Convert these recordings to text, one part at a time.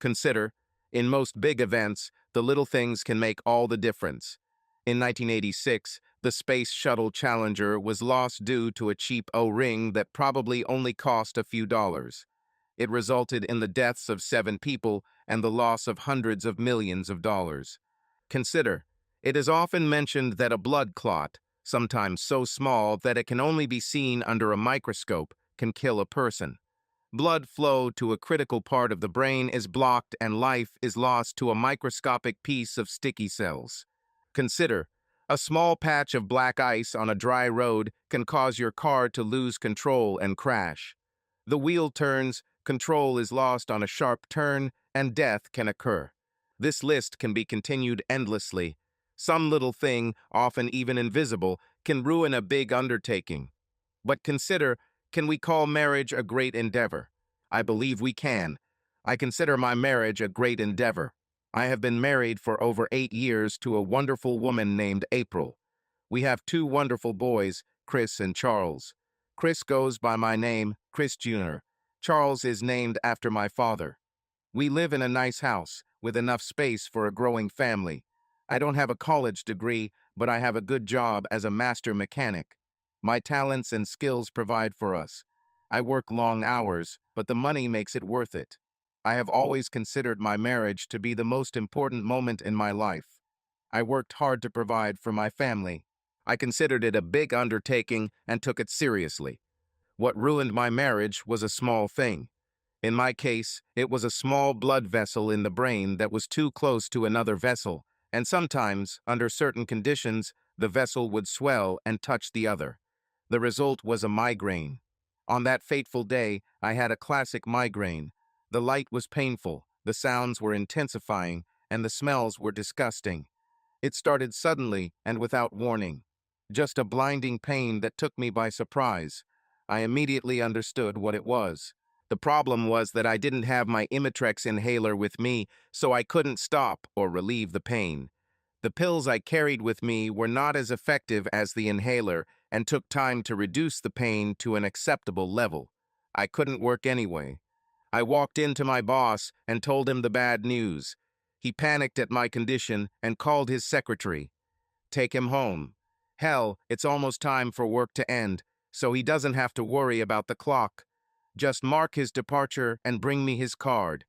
Consider, in most big events, the little things can make all the difference. In 1986, the Space Shuttle Challenger was lost due to a cheap O-ring that probably only cost a few dollars. It resulted in the deaths of 7 people and the loss of hundreds of millions of dollars. Consider, it is often mentioned that a blood clot, sometimes so small that it can only be seen under a microscope, can kill a person. Blood flow to a critical part of the brain is blocked and life is lost to a microscopic piece of sticky cells. Consider, a small patch of black ice on a dry road can cause your car to lose control and crash. The wheel turns, control is lost on a sharp turn, and death can occur. This list can be continued endlessly. Some little thing, often even invisible, can ruin a big undertaking. But consider, can we call marriage a great endeavor? I believe we can. I consider my marriage a great endeavor. I have been married for over 8 years to a wonderful woman named April. We have 2 wonderful boys, Chris and Charles. Chris goes by my name, Chris Jr. Charles is named after my father. We live in a nice house, with enough space for a growing family. I don't have a college degree, but I have a good job as a master mechanic. My talents and skills provide for us. I work long hours, but the money makes it worth it. I have always considered my marriage to be the most important moment in my life. I worked hard to provide for my family. I considered it a big undertaking and took it seriously. What ruined my marriage was a small thing. In my case, it was a small blood vessel in the brain that was too close to another vessel, and sometimes, under certain conditions, the vessel would swell and touch the other. The result was a migraine. On that fateful day, I had a classic migraine. The light was painful, the sounds were intensifying, and the smells were disgusting. It started suddenly and without warning. Just a blinding pain that took me by surprise. I immediately understood what it was. The problem was that I didn't have my Imitrex inhaler with me, so I couldn't stop or relieve the pain. The pills I carried with me were not as effective as the inhaler and took time to reduce the pain to an acceptable level. I couldn't work anyway. I walked into my boss and told him the bad news. He panicked at my condition and called his secretary. Take him home. Hell, it's almost time for work to end, so he doesn't have to worry about the clock. Just mark his departure and bring me his card.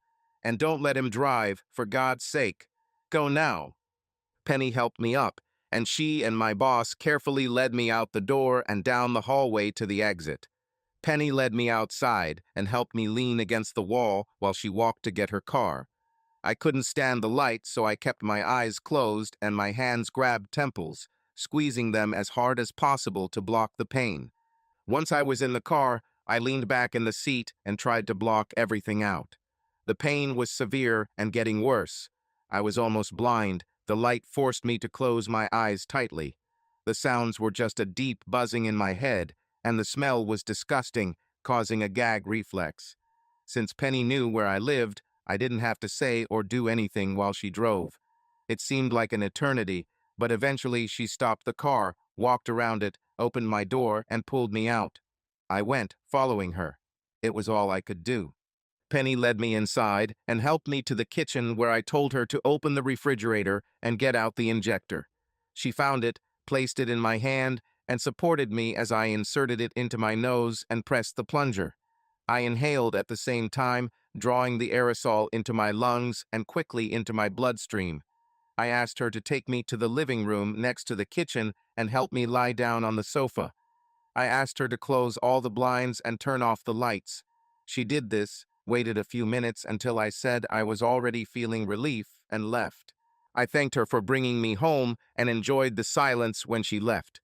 And don't let him drive, for God's sake. Go now. Penny helped me up, and she and my boss carefully led me out the door and down the hallway to the exit. Penny led me outside and helped me lean against the wall while she walked to get her car. I couldn't stand the light, so I kept my eyes closed and my hands grabbed temples, squeezing them as hard as possible to block the pain. Once I was in the car, I leaned back in the seat and tried to block everything out. The pain was severe and getting worse. I was almost blind. The light forced me to close my eyes tightly. The sounds were just a deep buzzing in my head, and the smell was disgusting, causing a gag reflex. Since Penny knew where I lived, I didn't have to say or do anything while she drove. It seemed like an eternity, but eventually she stopped the car, walked around it, opened my door, and pulled me out. I went, following her. It was all I could do. Penny led me inside and helped me to the kitchen where I told her to open the refrigerator and get out the injector. She found it, placed it in my hand, and supported me as I inserted it into my nose and pressed the plunger. I inhaled at the same time, drawing the aerosol into my lungs and quickly into my bloodstream. I asked her to take me to the living room next to the kitchen and help me lie down on the sofa. I asked her to close all the blinds and turn off the lights. She did this, waited a few minutes until I said I was already feeling relief, and left. I thanked her for bringing me home and enjoyed the silence when she left.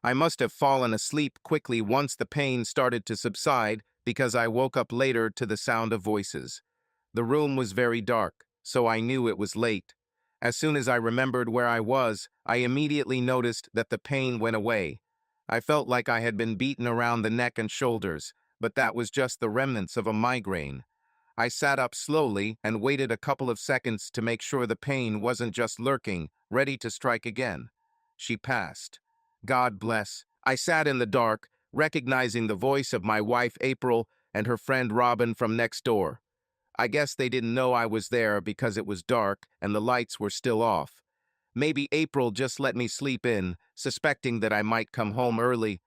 I must have fallen asleep quickly once the pain started to subside because I woke up later to the sound of voices. The room was very dark, so I knew it was late. As soon as I remembered where I was, I immediately noticed that the pain went away. I felt like I had been beaten around the neck and shoulders, but that was just the remnants of a migraine. I sat up slowly and waited a couple of seconds to make sure the pain wasn't just lurking, ready to strike again. She passed. God bless. I sat in the dark, recognizing the voice of my wife April and her friend Robin from next door. I guess they didn't know I was there because it was dark and the lights were still off. Maybe April just let me sleep in, suspecting that I might come home early.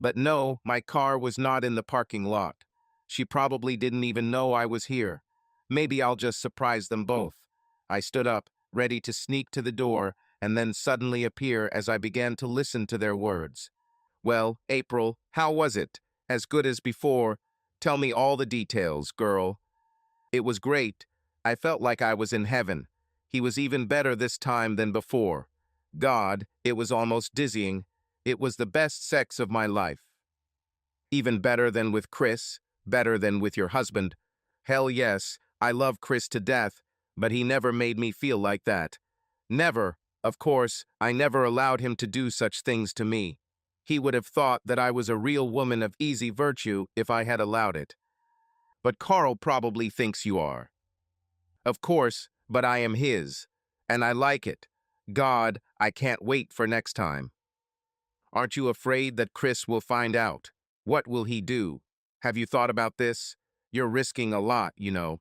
But no, my car was not in the parking lot. She probably didn't even know I was here. Maybe I'll just surprise them both. I stood up, ready to sneak to the door, and then suddenly appear as I began to listen to their words. Well, April, how was it? As good as before? Tell me all the details, girl. It was great. I felt like I was in heaven. He was even better this time than before. God, it was almost dizzying. It was the best sex of my life. Even better than with Chris, better than with your husband. Hell yes, I love Chris to death, but he never made me feel like that. Never. Of course, I never allowed him to do such things to me. He would have thought that I was a real woman of easy virtue if I had allowed it. But Carl probably thinks you are. Of course, but I am his, and I like it. God, I can't wait for next time. Aren't you afraid that Chris will find out? What will he do? Have you thought about this? You're risking a lot, you know.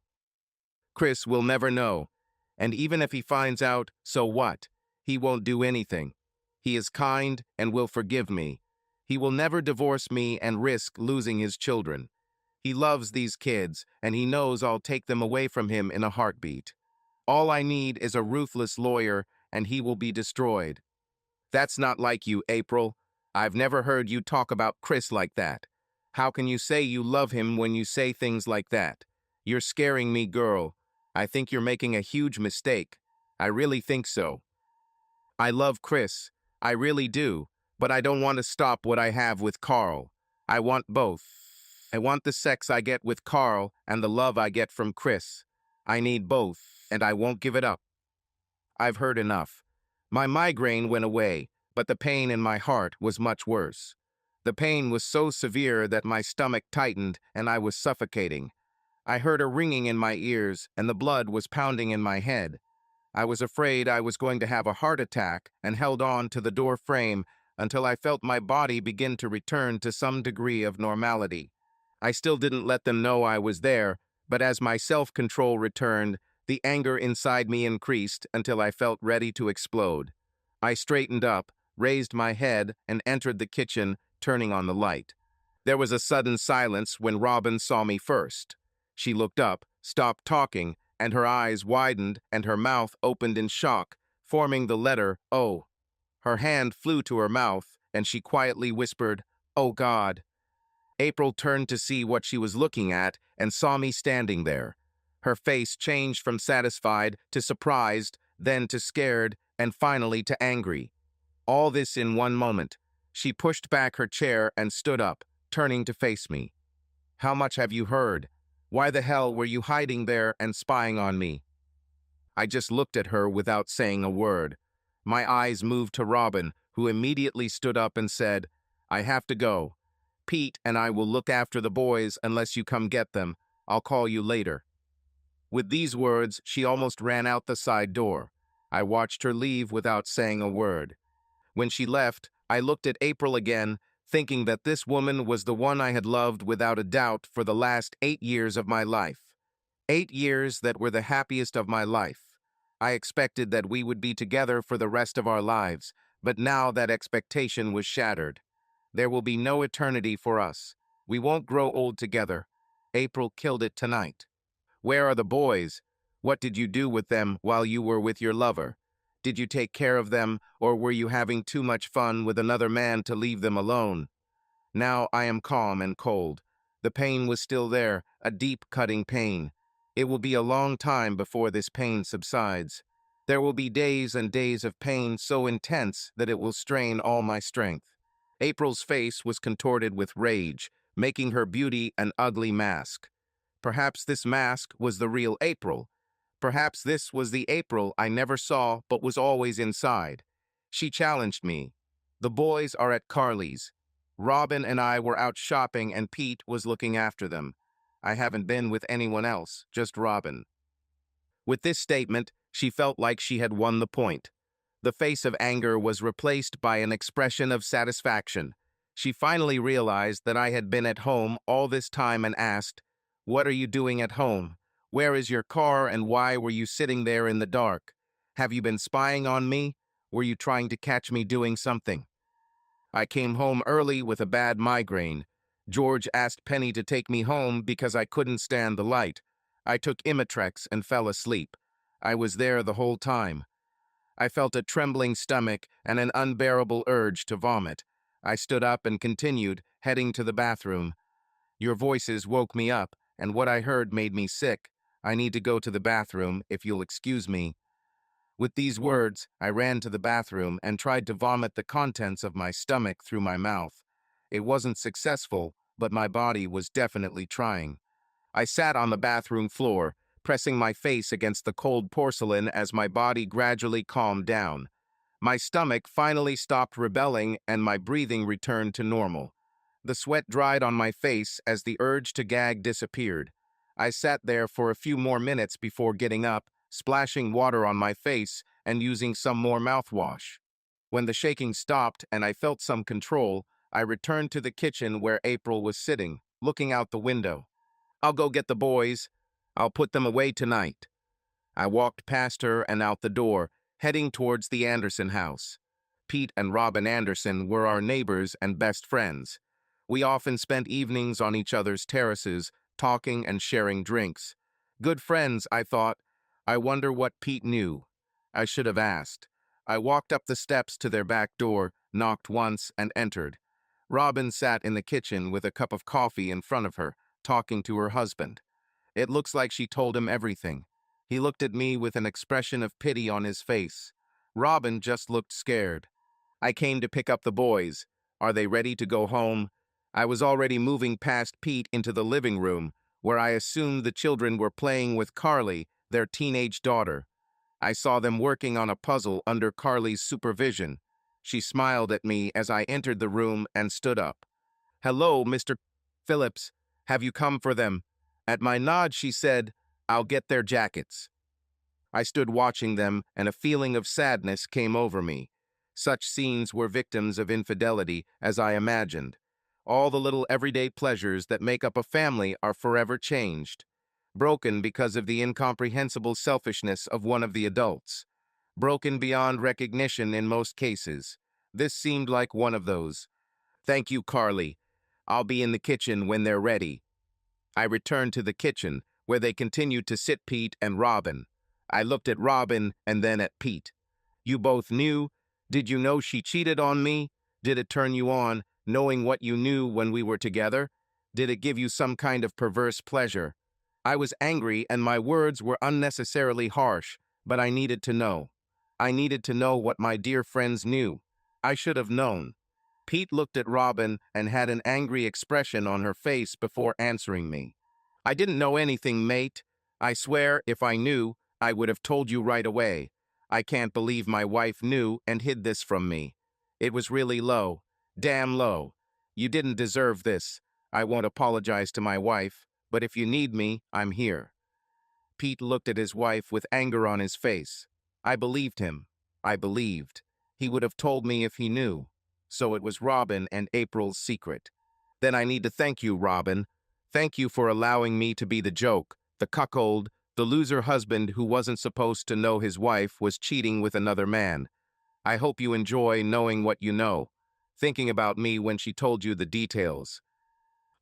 Chris will never know. And even if he finds out, so what? He won't do anything. He is kind and will forgive me. He will never divorce me and risk losing his children. He loves these kids, and he knows I'll take them away from him in a heartbeat. All I need is a ruthless lawyer, and he will be destroyed. That's not like you, April. I've never heard you talk about Chris like that. How can you say you love him when you say things like that? You're scaring me, girl. I think you're making a huge mistake. I really think so. I love Chris. I really do. But I don't want to stop what I have with Carl. I want both. I want the sex I get with Carl and the love I get from Chris. I need both, and I won't give it up. I've heard enough. My migraine went away, but the pain in my heart was much worse. The pain was so severe that my stomach tightened and I was suffocating. I heard a ringing in my ears and the blood was pounding in my head. I was afraid I was going to have a heart attack and held on to the door frame until I felt my body begin to return to some degree of normality. I still didn't let them know I was there, but as my self-control returned, the anger inside me increased until I felt ready to explode. I straightened up, raised my head, and entered the kitchen, turning on the light. There was a sudden silence when Robin saw me first. She looked up, stopped talking, and her eyes widened and her mouth opened in shock, forming the letter O. Her hand flew to her mouth, and she quietly whispered, "Oh God." April turned to see what she was looking at and saw me standing there. Her face changed from satisfied to surprised, then to scared, and finally to angry. All this in one moment. She pushed back her chair and stood up, turning to face me. "How much have you heard? Why the hell were you hiding there and spying on me?" I just looked at her without saying a word. My eyes moved to Robin, who immediately stood up and said, "I have to go. Pete and I will look after the boys unless you come get them. I'll call you later." With these words, she almost ran out the side door. I watched her leave without saying a word. When she left, I looked at April again, thinking that this woman was the one I had loved without a doubt for the last 8 years of my life. 8 years that were the happiest of my life. I expected that we would be together for the rest of our lives, but now that expectation was shattered. There will be no eternity for us. We won't grow old together. April killed it tonight. Where are the boys? What did you do with them while you were with your lover? Did you take care of them, or were you having too much fun with another man to leave them alone? Now I am calm and cold. The pain was still there, a deep, cutting pain. It will be a long time before this pain subsides. There will be days and days of pain so intense that it will strain all my strength. April's face was contorted with rage, making her beauty an ugly mask. Perhaps this mask was the real April. Perhaps this was the April I never saw but was always inside. She challenged me. "The boys are at Carly's. Robin and I were out shopping and Pete was looking after them. I haven't been with anyone else, just Robin." With this statement, she felt like she had won the point. The face of anger was replaced by an expression of satisfaction. She finally realized that I had been at home all this time and asked, "What are you doing at home? Where is your car and why were you sitting there in the dark? Have you been spying on me? Were you trying to catch me doing something? I came home early with a bad migraine. George asked Penny to take me home because I couldn't stand the light. I took Imitrex and fell asleep. I was there the whole time. I felt a trembling stomach and an unbearable urge to vomit. I stood up and continued, heading to the bathroom. Your voices woke me up, and what I heard made me sick. I need to go to the bathroom, if you'll excuse me. With these words, I ran to the bathroom and tried to vomit the contents of my stomach through my mouth. It wasn't successful, but my body was definitely trying. I sat on the bathroom floor, pressing my face against the cold porcelain as my body gradually calmed down. My stomach finally stopped rebelling and my breathing returned to normal. The sweat dried on my face as the urge to gag disappeared. I sat there for a few more minutes before getting up, splashing water on my face and using some more mouthwash. When the shaking stopped and I felt some control, I returned to the kitchen where April was sitting, looking out the window. I'll go get the boys. I'll put them away tonight. I walked past her and out the door, heading towards the Anderson house. Pete and Robin Anderson were our neighbors and best friends. We often spent evenings on each other's terraces, talking and sharing drinks. Good friends, I thought. I wonder what Pete knew. I should have asked. I walked up the steps to their back door, knocked once, and entered. Robin sat in the kitchen with a cup of coffee in front of her, talking to her husband. It looks like she told him everything. He looked at me with an expression of pity on his face. Robin just looked scared. I came to pick up the boys. Are they ready to go home? I was already moving past Pete into the living room, where I assumed the children were playing with Carly, their teenage daughter. I saw them working on a puzzle under Carly's supervision. She smiled at me as I entered the room and stood up. Hello, Mr. Phillips. Have you come for them? At my nod, she said, I'll get their jackets. I stood watching them, and a feeling of sadness came over me. Such scenes were victims of infidelity, as I imagined. All the little everyday pleasures that make up a family are forever changed. Broken because of the incomprehensible selfishness of one of the adults. Broken beyond recognition in most cases. This seemed like one of those. Thank you, Carly. I'll be in the kitchen when they're ready. I returned to the kitchen, where they continued to sit Pete and Robin. I looked at Robin and then at Pete. You both knew? Did you know she cheated on me? Did it turn you on, knowing what you knew when we were together? Did it give you some kind of perverse pleasure? I was angry and my words were unnecessarily harsh, but I needed to know. I needed to know what my dear friends knew. I should have known. Pete looked at Robin and had an angry expression on her face before answering me. I didn't know anything, mate. I swear, if I knew, I would have told you right away. I can't believe my wife knew and hid this from me. It was really low. Damn low. You didn't deserve this. I won't apologize to my wife, but if you need me, I'm here. Pete looked at his wife with anger on his face. I believed him. I believed. He would have told me if he knew. So it was Robin and April's secret. Then I need to thank you, Robin. Thank you for allowing me to be the joke, the cuckold, the loser husband who wasn't supposed to know his wife was cheating with another man. I hope you enjoy knowing what you know, thinking about me when she told you the details.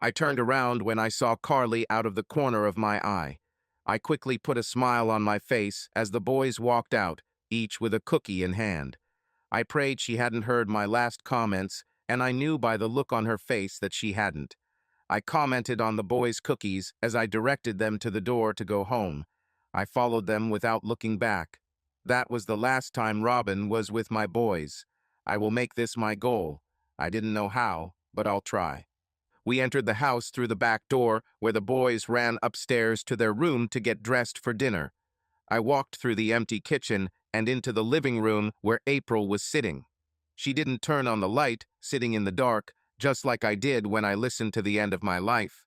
I turned around when I saw Carly out of the corner of my eye. I quickly put a smile on my face as the boys walked out, each with a cookie in hand. I prayed she hadn't heard my last comments, and I knew by the look on her face that she hadn't. I commented on the boys' cookies as I directed them to the door to go home. I followed them without looking back. That was the last time Robin was with my boys. I will make this my goal. I didn't know how, but I'll try. We entered the house through the back door, where the boys ran upstairs to their room to get dressed for dinner. I walked through the empty kitchen and into the living room where April was sitting. She didn't turn on the light, sitting in the dark, just like I did when I listened to the end of my life.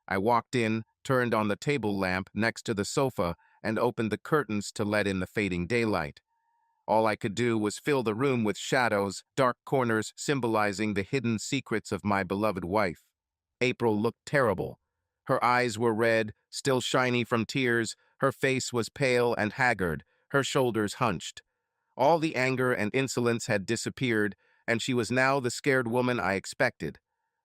I walked in, turned on the table lamp next to the sofa, and opened the curtains to let in the fading daylight. All I could do was fill the room with shadows, dark corners symbolizing the hidden secrets of my beloved wife. April looked terrible. Her eyes were red, still shiny from tears, her face was pale and haggard, her shoulders hunched. All the anger and insolence had disappeared, and she was now the scared woman I expected.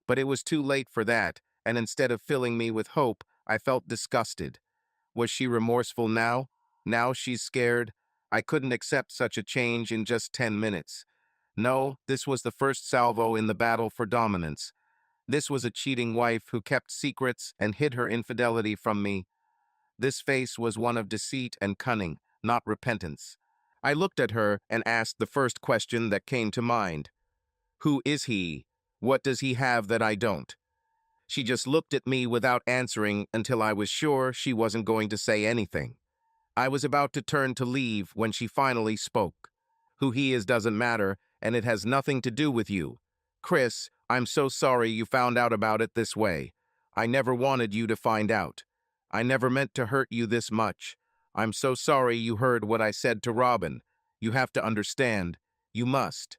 But it was too late for that, and instead of filling me with hope, I felt disgusted. Was she remorseful now? Now she's scared? I couldn't accept such a change in just 10 minutes. No, this was the first salvo in the battle for dominance. This was a cheating wife who kept secrets and hid her infidelity from me. This face was one of deceit and cunning, not repentance. I looked at her and asked the first question that came to mind. Who is he? What does he have that I don't? She just looked at me without answering until I was sure she wasn't going to say anything. I was about to turn to leave when she finally spoke. Who he is doesn't matter, and it has nothing to do with you. Chris, I'm so sorry you found out about it this way. I never wanted you to find out. I never meant to hurt you this much. I'm so sorry you heard what I said to Robin. You have to understand. You must.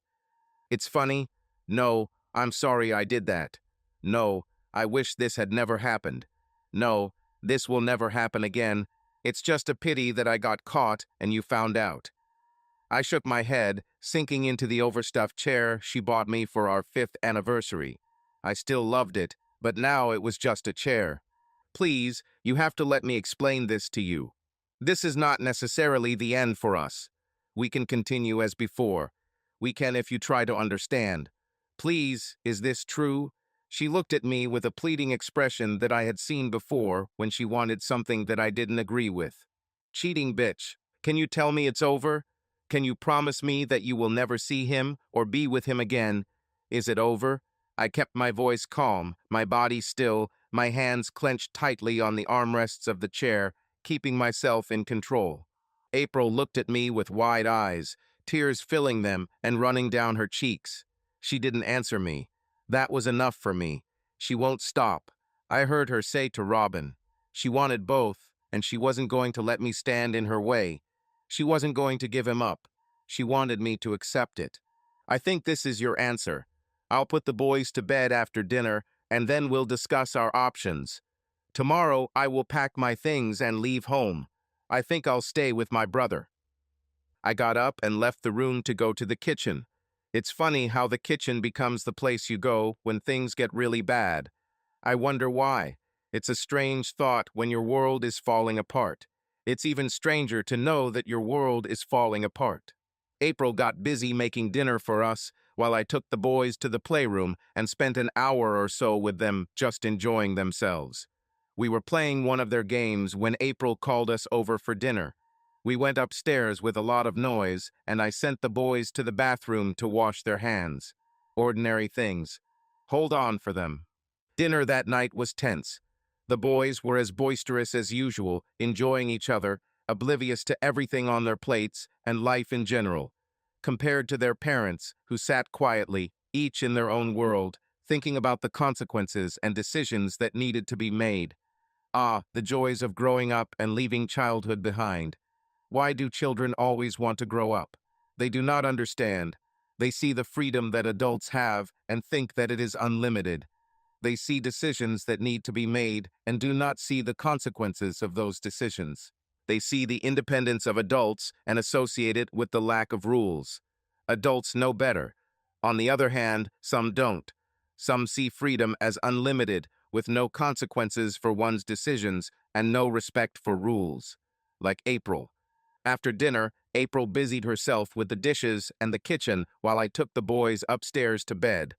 It's funny. No, I'm sorry I did that. No, I wish this had never happened. No, this will never happen again. It's just a pity that I got caught and you found out. I shook my head, sinking into the overstuffed chair she bought me for our 5th anniversary. I still loved it, but now it was just a chair. Please, you have to let me explain this to you. This is not necessarily the end for us. We can continue as before. We can if you try to understand. Please, is this true? She looked at me with a pleading expression that I had seen before when she wanted something that I didn't agree with. Cheating bitch, can you tell me it's over? Can you promise me that you will never see him or be with him again? Is it over? I kept my voice calm, my body still, my hands clenched tightly on the armrests of the chair, keeping myself in control. April looked at me with wide eyes, tears filling them and running down her cheeks. She didn't answer me. That was enough for me. She won't stop. I heard her say to Robin. She wanted both, and she wasn't going to let me stand in her way. She wasn't going to give him up. She wanted me to accept it. I think this is your answer. I'll put the boys to bed after dinner, and then we'll discuss our options. Tomorrow, I will pack my things and leave home. I think I'll stay with my brother. I got up and left the room to go to the kitchen. It's funny how the kitchen becomes the place you go when things get really bad. I wonder why. It's a strange thought when your world is falling apart. It's even stranger to know that your world is falling apart. April got busy making dinner for us while I took the boys to the playroom and spent an hour or so with them just enjoying themselves. We were playing one of their games when April called us over for dinner. We went upstairs with a lot of noise, and I sent the boys to the bathroom to wash their hands. Ordinary things. Hold on for them. Dinner that night was tense. The boys were as boisterous as usual, enjoying each other, oblivious to everything on their plates and life in general, compared to their parents, who sat quietly, each in their own world, thinking about the consequences and decisions that needed to be made. Ah, the joys of growing up and leaving childhood behind. Why do children always want to grow up? They do not understand. They see the freedom that adults have and think that it is unlimited. They see decisions that need to be made and do not see the consequences of those decisions. They see the independence of adults and associate it with the lack of rules. Adults know better. On the other hand, some don't. Some see freedom as unlimited, with no consequences for one's decisions and no respect for rules. Like April. After dinner, April busied herself with the dishes and the kitchen while I took the boys upstairs to bed.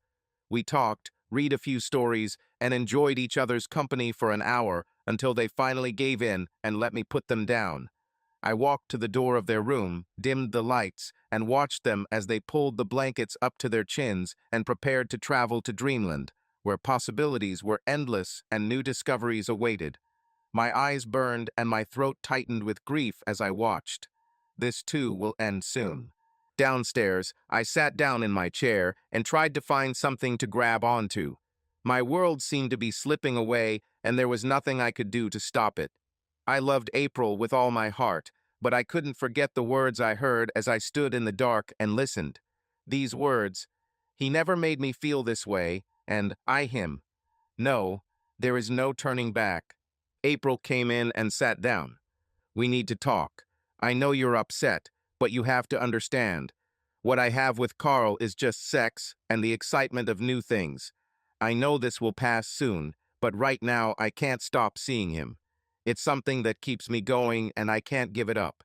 We talked, read a few stories, and enjoyed each other's company for an hour until they finally gave in and let me put them down. I walked to the door of their room, dimmed the lights, and watched them as they pulled the blankets up to their chins and prepared to travel to dreamland, where possibilities were endless and new discoveries awaited. My eyes burned and my throat tightened with grief as I watched. This too will end soon. Downstairs, I sat down in my chair and tried to find something to grab onto. My world seemed to be slipping away, and there was nothing I could do to stop it. I loved April with all my heart, but I couldn't forget the words I heard as I stood in the dark and listened. These words, "He never made me feel this way," and "I him." No, There is no turning back. April came in and sat down. We need to talk. I know you're upset, but you have to understand. What I have with Carl is just sex and the excitement of new things. I know this will pass soon, but right now I can't stop seeing him. It's something that keeps me going and I can't give it up.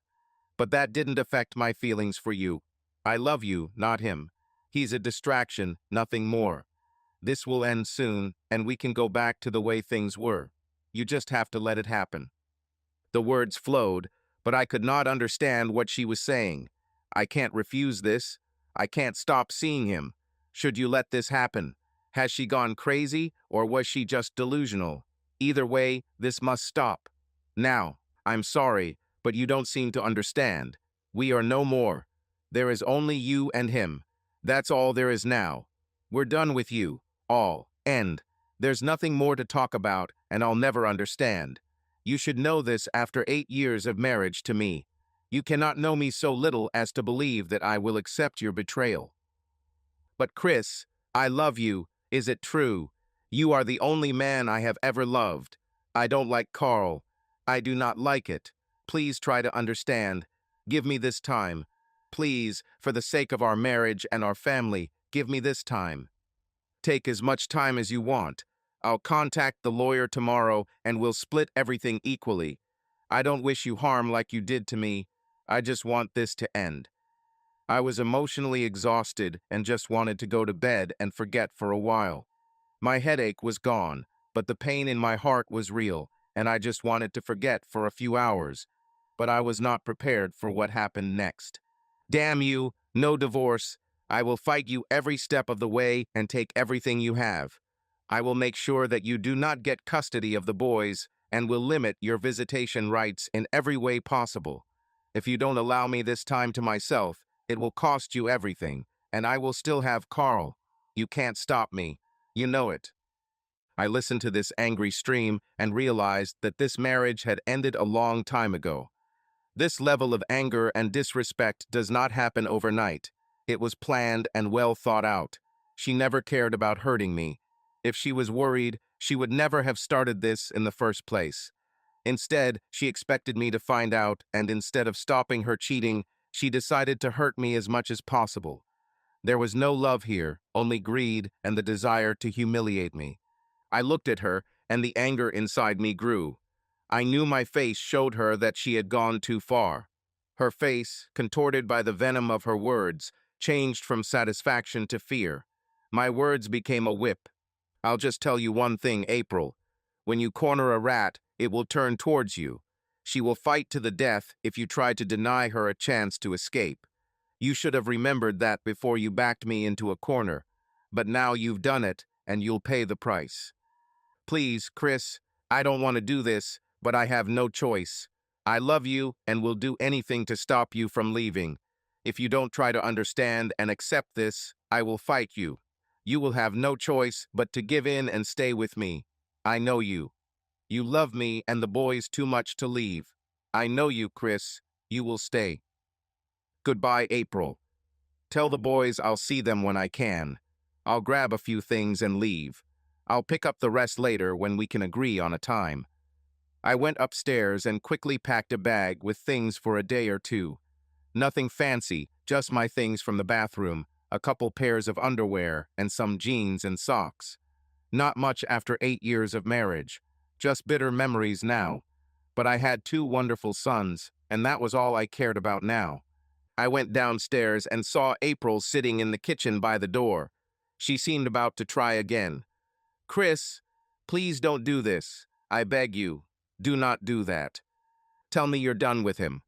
But that didn't affect my feelings for you. I love you, not him. He's a distraction, nothing more. This will end soon, and we can go back to the way things were. You just have to let it happen. The words flowed, but I could not understand what she was saying. I can't refuse this. I can't stop seeing him. Should you let this happen? Has she gone crazy, or was she just delusional? Either way, this must stop. Now, I'm sorry, but you don't seem to understand. We are no more. There is only you and him. That's all there is now. We're done with you. All. End. There's nothing more to talk about, and I'll never understand. You should know this after 8 years of marriage to me. You cannot know me so little as to believe that I will accept your betrayal. But Chris, I love you. Is it true? You are the only man I have ever loved. I don't like Carl. I do not like it. Please try to understand. Give me this time. Please, for the sake of our marriage and our family, give me this time. Take as much time as you want. I'll contact the lawyer tomorrow and we'll split everything equally. I don't wish you harm like you did to me. I just want this to end. I was emotionally exhausted and just wanted to go to bed and forget for a while. My headache was gone, but the pain in my heart was real, and I just wanted to forget for a few hours. But I was not prepared for what happened next. Damn you, no divorce. I will fight you every step of the way and take everything you have. I will make sure that you do not get custody of the boys and will limit your visitation rights in every way possible. If you don't allow me this time to myself, it will cost you everything, and I will still have Carl. You can't stop me. You know it. I listened to this angry stream and realized that this marriage had ended a long time ago. This level of anger and disrespect does not happen overnight. It was planned and well thought out. She never cared about hurting me. If she was worried, she would never have started this in the first place. Instead, she expected me to find out, and instead of stopping her cheating, she decided to hurt me as much as possible. There was no love here, only greed and the desire to humiliate me. I looked at her, and the anger inside me grew. I knew my face showed her that she had gone too far. Her face, contorted by the venom of her words, changed from satisfaction to fear. My words became a whip. I'll just tell you one thing, April. When you corner a rat, it will turn towards you. She will fight to the death if you try to deny her a chance to escape. You should have remembered that before you backed me into a corner. But now you've done it, and you'll pay the price. Please, Chris, I don't want to do this, but I have no choice. I love you and will do anything to stop you from leaving. If you don't try to understand and accept this, I will fight you. You will have no choice but to give in and stay with me. I know you. You love me and the boys too much to leave. I know you, Chris. You will stay. Goodbye, April. Tell the boys I'll see them when I can. I'll grab a few things and leave. I'll pick up the rest later when we can agree on a time. I went upstairs and quickly packed a bag with things for a day or two. Nothing fancy, just my things from the bathroom, a couple pairs of underwear, and some jeans and socks. Not much after 8 years of marriage, just bitter memories now. But I had 2 wonderful sons, and that was all I cared about now. I went downstairs and saw April sitting in the kitchen by the door. She seemed about to try again. Chris, please don't do this. I beg you. Do not do that. Tell me you're done with him.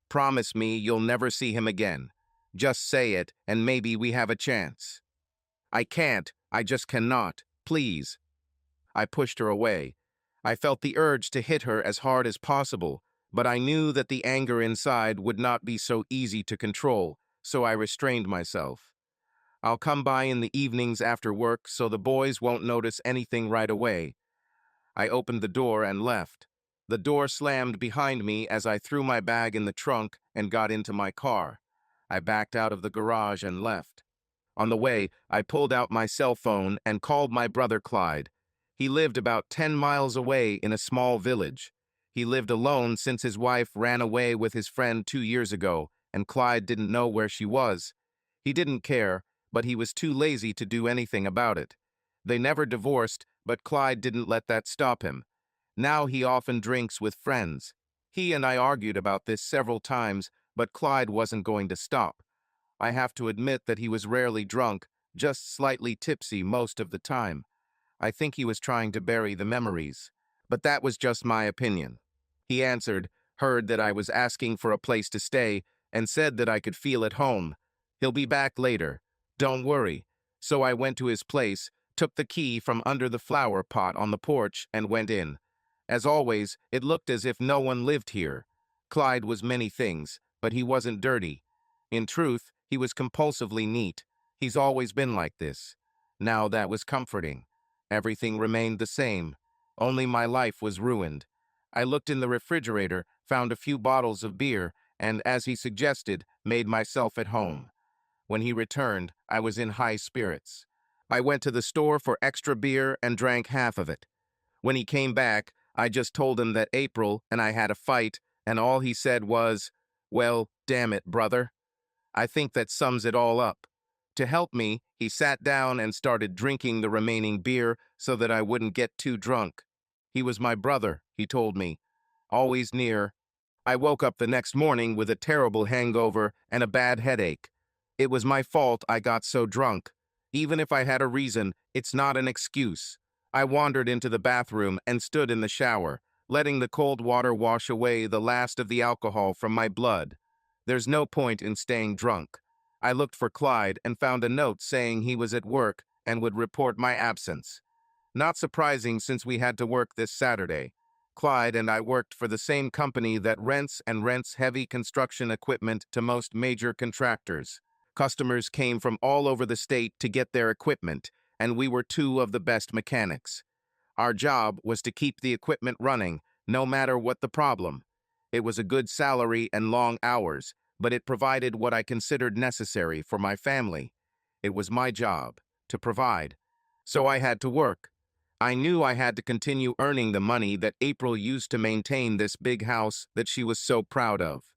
Promise me you'll never see him again. Just say it, and maybe we have a chance. I can't. I just cannot. Please. I pushed her away. I felt the urge to hit her as hard as possible, but I knew that the anger inside would not be so easy to control, so I restrained myself. I'll come by in the evenings after work so the boys won't notice anything right away. I opened the door and left. The door slammed behind me as I threw my bag in the trunk and got into my car. I backed out of the garage and left. On the way, I pulled out my cell phone and called my brother Clyde. He lived about 10 miles away in a small village. He lived alone since his wife ran away with his friend 2 years ago, and Clyde didn't know where she was. He didn't care, but he was too lazy to do anything about it. They never divorced, but Clyde didn't let that stop him. Now he often drinks with friends. He and I argued about this several times, but Clyde wasn't going to stop. I have to admit that he was rarely drunk, just slightly tipsy most of the time. I think he was trying to bury the memories. But that was just my opinion. He answered, heard that I was asking for a place to stay, and said that I could feel at home. He'll be back later. Don't worry. So I went to his place, took the key from under the flower pot on the porch, and went in. As always, it looked as if no one lived here. Clyde was many things, but he wasn't dirty. In truth, he was compulsively neat. He's always been like this. Now that was comforting. Everything remained the same. Only my life was ruined. I looked in the refrigerator, found a few bottles of beer, and, as he suggested, made myself at home. When he returned, I was in high spirits. I went to the store for extra beer and drank half of it. When he came back, I just told him that April and I had a fight, and all he said was, "Well, damn it, brother." I think that sums it all up. To help me, he sat down and started drinking the remaining beer so that I wouldn't get too drunk. He was my brother, he told me, always near. I woke up the next morning with a terrible hangover and a bad headache. It was my fault I got so drunk. Even if I had a reason, it's not an excuse. I wandered into the bathroom and stood in the shower, letting the cold water wash away the last of the alcohol from my blood. There's no point in staying drunk. I looked for Clyde and found a note saying he was at work and would report my absence. Not surprising since we had to work this Saturday. Clyde and I worked for the same company that rents heavy construction equipment to most major contractors. Customers came from all over the state to get their equipment, and we were two of the best mechanics. Our job was to keep the equipment running, no matter what the problem. It was a good salary and long hours, but it provided what I considered necessary for my family. It was my job to provide. So I had to work. I knew I had to continue earning the money that April used to maintain this big house that she was so proud of.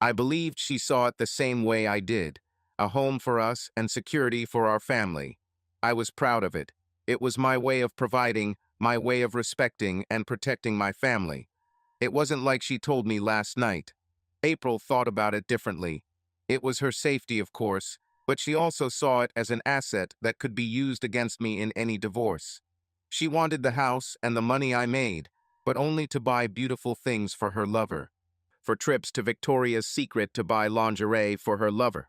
I believed she saw it the same way I did, a home for us and security for our family. I was proud of it. It was my way of providing, my way of respecting and protecting my family. It wasn't like she told me last night. April thought about it differently. It was her safety, of course, but she also saw it as an asset that could be used against me in any divorce. She wanted the house and the money I made, but only to buy beautiful things for her lover. For trips to Victoria's Secret to buy lingerie for her lover.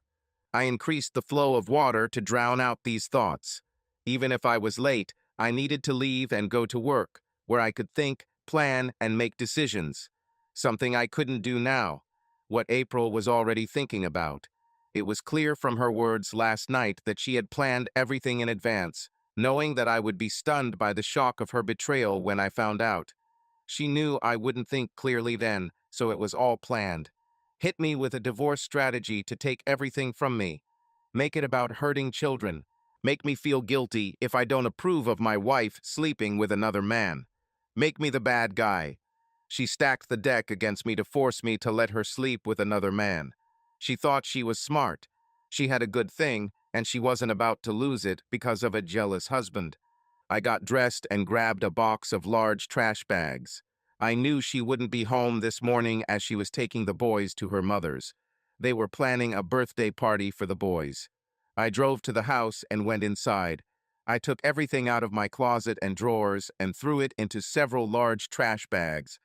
I increased the flow of water to drown out these thoughts. Even if I was late, I needed to leave and go to work, where I could think, plan, and make decisions. Something I couldn't do now. What April was already thinking about. It was clear from her words last night that she had planned everything in advance, knowing that I would be stunned by the shock of her betrayal when I found out. She knew I wouldn't think clearly then, so it was all planned. Hit me with a divorce strategy to take everything from me. Make it about hurting children. Make me feel guilty if I don't approve of my wife sleeping with another man. Make me the bad guy. She stacked the deck against me to force me to let her sleep with another man. She thought she was smart. She had a good thing, and she wasn't about to lose it because of a jealous husband. I got dressed and grabbed a box of large trash bags. I knew she wouldn't be home this morning as she was taking the boys to her mother's. They were planning a birthday party for the boys. I drove to the house and went inside. I took everything out of my closet and drawers and threw it into several large trash bags.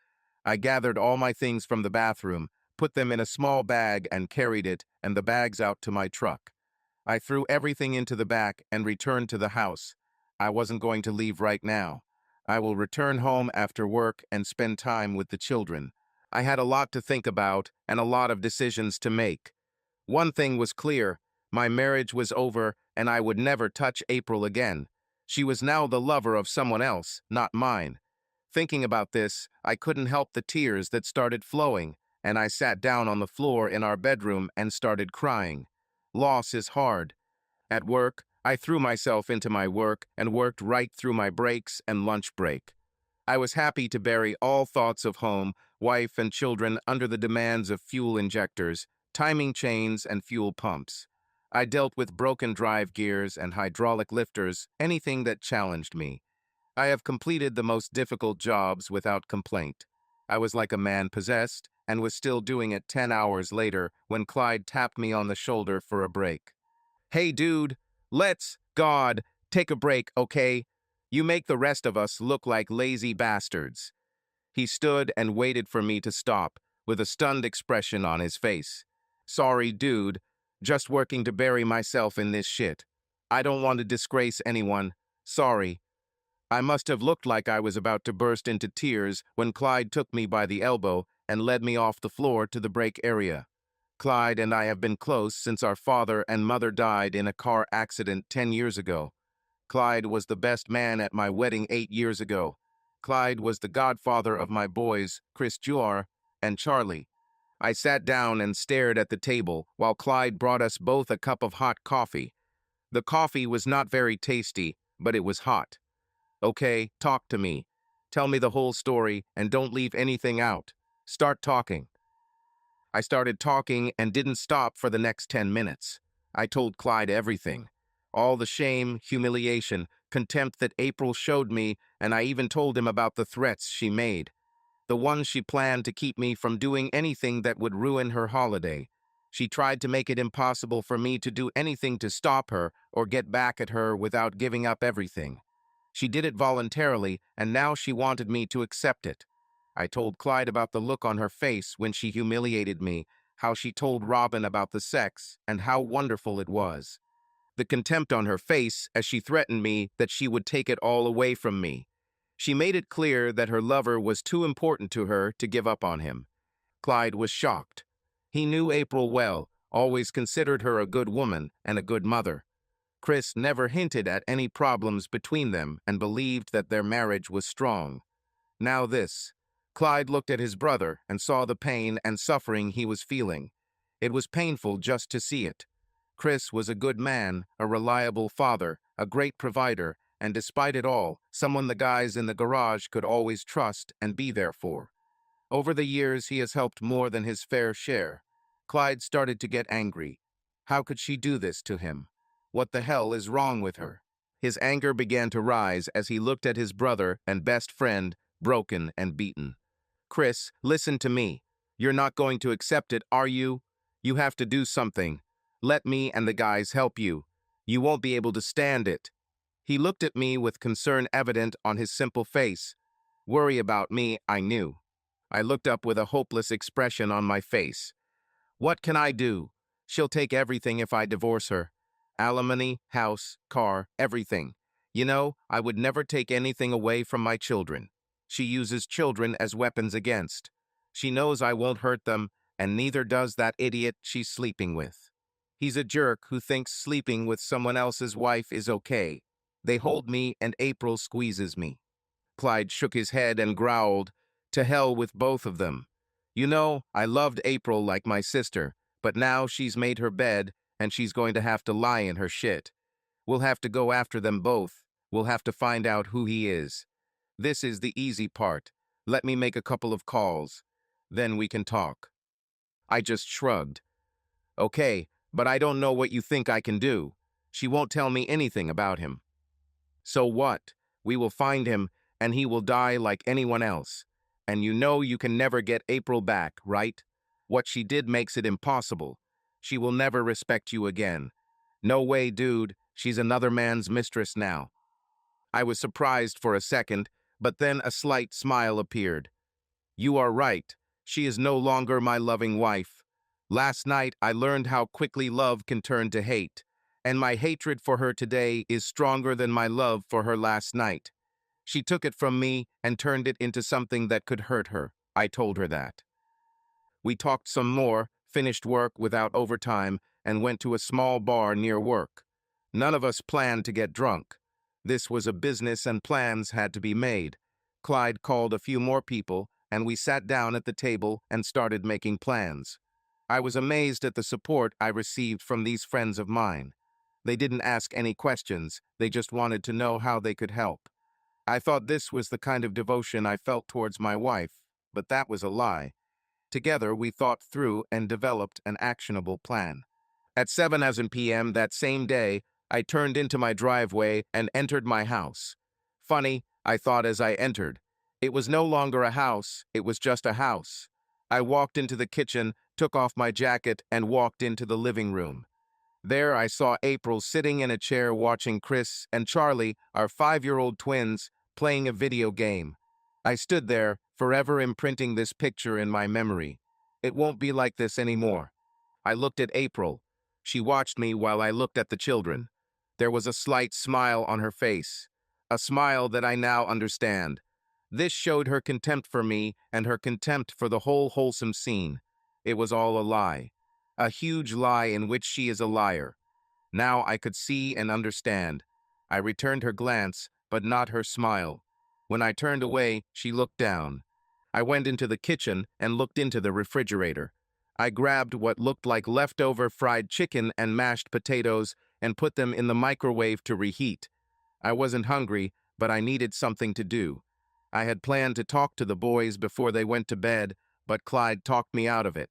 I gathered all my things from the bathroom, put them in a small bag and carried it and the bags out to my truck. I threw everything into the back and returned to the house. I wasn't going to leave right now. I will return home after work and spend time with the children. I had a lot to think about and a lot of decisions to make. One thing was clear. My marriage was over and I would never touch April again. She was now the lover of someone else, not mine. Thinking about this, I couldn't help the tears that started flowing, and I sat down on the floor in our bedroom and started crying. Loss is hard. At work, I threw myself into my work and worked right through my breaks and lunch break. I was happy to bury all thoughts of home, wife, and children under the demands of fuel injectors, timing chains, and fuel pumps. I dealt with broken drive gears and hydraulic lifters, anything that challenged me. I have completed the most difficult jobs without complaint. I was like a man possessed and was still doing it 10 hours later when Clyde tapped me on the shoulder for a break. Hey, dude, God, take a break, okay? You make the rest of us look like lazy bastards. He stood and waited for me to stop, with a stunned expression on his face. Sorry, dude. Just working to bury myself in this shit. I don't want to disgrace anyone. Sorry. I must have looked like I was about to burst into tears when Clyde took me by the elbow and led me off the floor to the break area. Clyde and I have been close since our father and mother died in a car accident 10 years ago. Clyde was the best man at my wedding 8 years ago. Clyde was the godfather of my boys, Chris Jr. and Charlie. I sat down and stared at the table while Clyde brought us both a cup of hot coffee. The coffee was not very tasty, but it was hot. Okay, talk to me. Tell me the whole story and don't leave anything out. Start talking. I started talking and didn't stop for the next 10 minutes. I told Clyde everything. All the shame, humiliation, contempt that April showed me, and I even told him about the threats she made. The ones she planned to keep me from doing anything that would ruin her holiday. She tried to make it impossible for me to do anything to stop her or get back at her without giving up everything. She did it voluntarily, and now she wanted me to accept it. I told Clyde about the look on her face when she humiliated me, how she told Robin about the sex, and how wonderful it was. The contempt on her face as she threatened me that she would take it all away from me. She made it clear that her lover was too important to her to give up on him. Clyde was shocked. He knew April well, always considered her a good woman and a good mother. Chris never hinted at any problems between them and believed that their marriage was strong. Now this. Clyde looked at his brother and saw the pain and suffering he was feeling. It was painful just to see it. Chris was a good man, a reliable father, a great provider, and despite it all, someone the guys in the garage could always trust and be there for. Over the years, he has helped more than his fair share. Clyde started to get angry. How could she do this to him? What the hell is wrong with her? His anger began to rise as he looked at his brother and best friend, broken and beaten. Chris, listen to me. You're not going to accept it, are you? You have to do something. Let me and the guys help you. You won't be able to stand it. He looked at me with concern evident on his simple face. Worry about me, I knew. I looked up with a hopeless expression on my face. What can I do? She'll take everything if I divorce her. Alimony, house, car, everything. You know, I would never take anything away from my children. She uses children as weapons against. She knows I won't hurt them, and neither does that idiot she's sleeping with. He's a jerk who thinks sleeping with someone else's wife is okay. They hold me and April squeezes me. Clyde shook his head and growled, "To hell with both of them. You know, I loved April like my sister, but now she's made her bed and she's going to have to lie in her shit. We'll have to go after them both. We'll have to find out who he is. This is the easy part. Let me make a couple of calls. Then we can talk." I just shrugged. Okay, but I don't know what you think I can do. She won't tell me anything about him. So what? We will find him, and he will die like anyone else. And you know you can never get April back, right? What she did makes it impossible. She will never respect you again. No way, dude. She's another man's mistress now. I was surprised for a second, but then a slight smile appeared. You are right. She is no longer my loving wife. Last night, I learned how quickly love can turn to hate, and my hatred for her today is stronger than my love for her last night. She took it from me and turned it into something that could hurt her. I told her that. We talked some more, finished work without overtime, and went to a small bar near work. None of us planned to get drunk. This was a business and plans had to be made. Clyde called a few more people, and we sat down at the table and started making plans. I was amazed at the support I received from these friends of mine. They didn't ask any questions, they just wanted to know how they could help. I thought this was the kind of devotion I felt towards my wife, but that was a lie. Together, we thought through and developed an actionable plan. At 7 p.m. that same day, I turned into my driveway and entered my house. Funny, I thought as I entered. It was no longer a house, it was just a house. I walked into the kitchen, took off my jacket, and walked into the living room. There I saw April sitting in a chair watching Chris and Charlie, our 5-year-old twins, playing a video game. I stood there, forever imprinting this picture in my memory. It won't be like this anymore. I looked at April. She watched me while I looked at the children. There was a slight smile on her face, a smile that I now understand. This showed her contempt for me and her contempt for the whole wholesome scene. It was all a lie. A huge lie in which she is a liar. Now I could see and understand. I returned her glance, but not her smile. When I turned away, she looked down. I went into the kitchen and looked into the refrigerator. I grabbed what looked like leftover fried chicken and mashed potatoes and put them in the microwave to reheat. I wasn't hungry, but I needed something to do. I had planned to talk to the boys before they went to bed, but Clyde talked me out of it.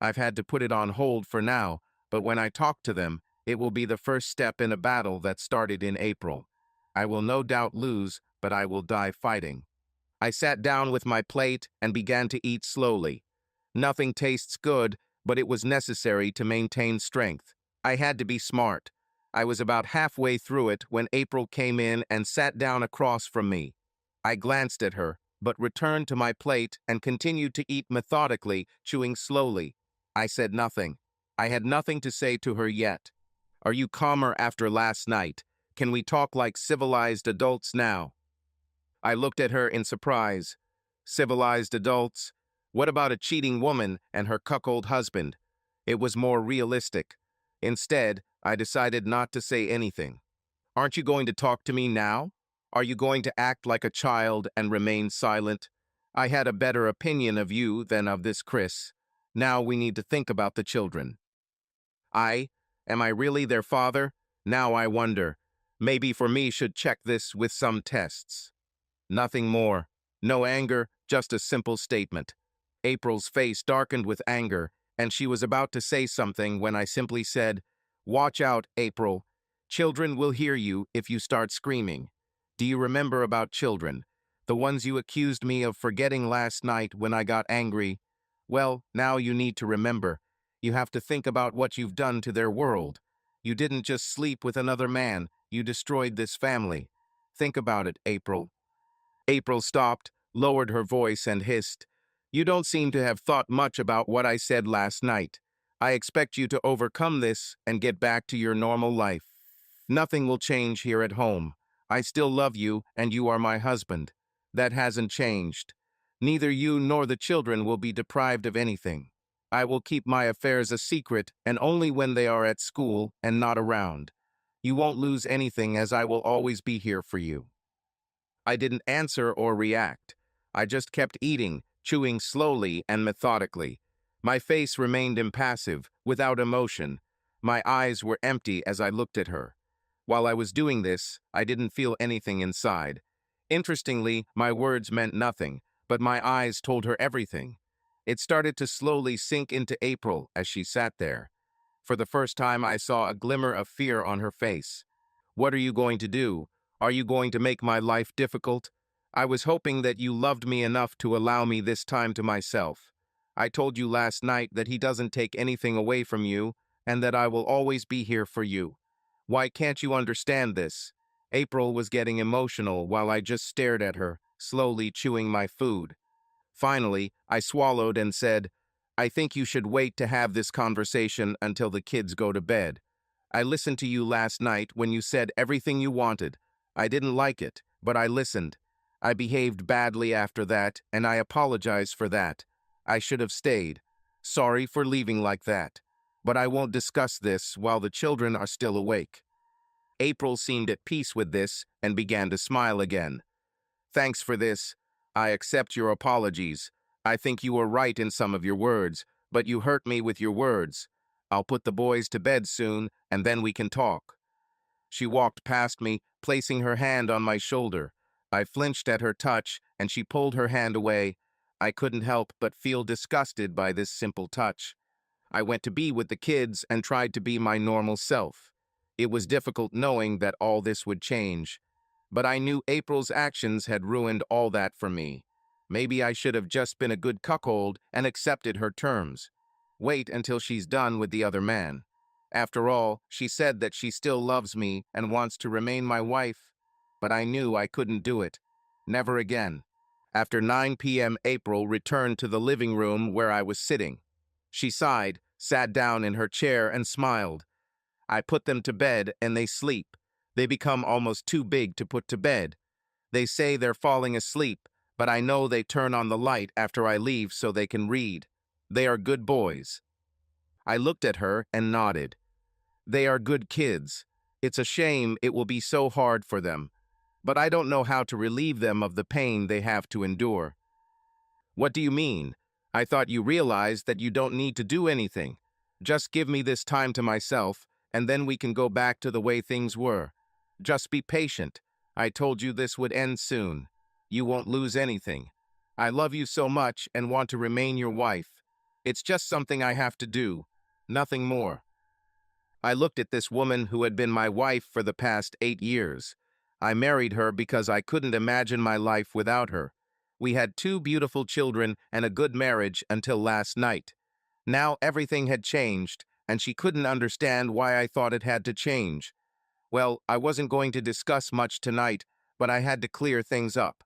I've had to put it on hold for now, but when I talk to them, it will be the first step in a battle that started in April. I will no doubt lose, but I will die fighting. I sat down with my plate and began to eat slowly. Nothing tastes good, but it was necessary to maintain strength. I had to be smart. I was about halfway through it when April came in and sat down across from me. I glanced at her, but returned to my plate and continued to eat methodically, chewing slowly. I said nothing. I had nothing to say to her yet. Are you calmer after last night? Can we talk like civilized adults now? I looked at her in surprise. Civilized adults? What about a cheating woman and her cuckold husband? It was more realistic. Instead, I decided not to say anything. Aren't you going to talk to me now? Are you going to act like a child and remain silent? I had a better opinion of you than of this Chris. Now we need to think about the children. Am I really their father? Now I wonder. Maybe for me should check this with some tests. Nothing more. No anger, just a simple statement. April's face darkened with anger, and she was about to say something when I simply said, "Watch out, April. Children will hear you if you start screaming. Do you remember about children? The ones you accused me of forgetting last night when I got angry? Well, now you need to remember. You have to think about what you've done to their world. You didn't just sleep with another man, you destroyed this family. Think about it, April." April stopped, lowered her voice, and hissed, "You don't seem to have thought much about what I said last night. I expect you to overcome this and get back to your normal life. Nothing will change here at home. I still love you, and you are my husband. That hasn't changed. Neither you nor the children will be deprived of anything. I will keep my affairs a secret, and only when they are at school and not around. You won't lose anything, as I will always be here for you." I didn't answer or react. I just kept eating, chewing slowly and methodically. My face remained impassive, without emotion. My eyes were empty as I looked at her. While I was doing this, I didn't feel anything inside. Interestingly, my words meant nothing, but my eyes told her everything. It started to slowly sink into April as she sat there. For the first time, I saw a glimmer of fear on her face. "What are you going to do? Are you going to make my life difficult? I was hoping that you loved me enough to allow me this time to myself. I told you last night that he doesn't take anything away from you and that I will always be here for you. Why can't you understand this?" April was getting emotional while I just stared at her, slowly chewing my food. Finally, I swallowed and said, "I think you should wait to have this conversation until the kids go to bed. I listened to you last night when you said everything you wanted. I didn't like it, but I listened. I behaved badly after that, and I apologize for that. I should have stayed. Sorry for leaving like that. But I won't discuss this while the children are still awake." April seemed at peace with this and began to smile again. "Thanks for this. I accept your apologies. I think you were right in some of your words, but you hurt me with your words. I'll put the boys to bed soon, and then we can talk." She walked past me, placing her hand on my shoulder. I flinched at her touch, and she pulled her hand away. I couldn't help but feel disgusted by this simple touch. I went to be with the kids and tried to be my normal self. It was difficult knowing that all this would change. But I knew April's actions had ruined all that for me. Maybe I should have just been a good cuckold and accepted her terms. Wait until she's done with the other man. After all, she said that she still loves me and wants to remain my wife. But I knew I couldn't do it. Never again. After 9 p.m., April returned to the living room where I was sitting. She sighed, sat down in her chair, and smiled. I put them to bed and they sleep. They become almost too big to put to bed. They say they're falling asleep, but I know they turn on the light after I leave so they can read. They are good boys. I looked at her and nodded. They are good kids. It's a shame it will be so hard for them, but I don't know how to relieve them of the pain they have to endure. What do you mean? I thought you realized that you don't need to do anything. Just give me this time to myself, and then we can go back to the way things were. Just be patient. I told you this would end soon. You won't lose anything. I love you so much and want to remain your wife. It's just something I have to do. Nothing more. I looked at this woman who had been my wife for the past 8 years. I married her because I couldn't imagine my life without her. We had 2 beautiful children and a good marriage until last night. Now everything had changed, and she couldn't understand why I thought it had to change. Well, I wasn't going to discuss much tonight, but I had to clear things up.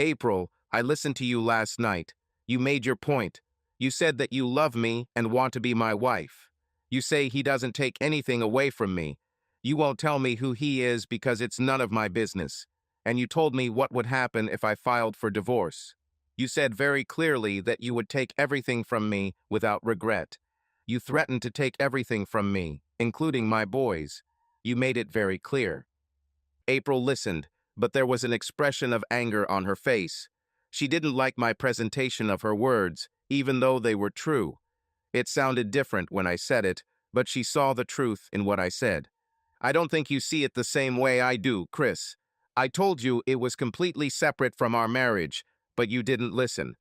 April, I listened to you last night. You made your point. You said that you love me and want to be my wife. You say he doesn't take anything away from me. You won't tell me who he is because it's none of my business. And you told me what would happen if I filed for divorce. You said very clearly that you would take everything from me without regret. You threatened to take everything from me, including my boys. You made it very clear. April listened, but there was an expression of anger on her face. She didn't like my presentation of her words, even though they were true. It sounded different when I said it, but she saw the truth in what I said. I don't think you see it the same way I do, Chris. I told you it was completely separate from our marriage, but you didn't listen.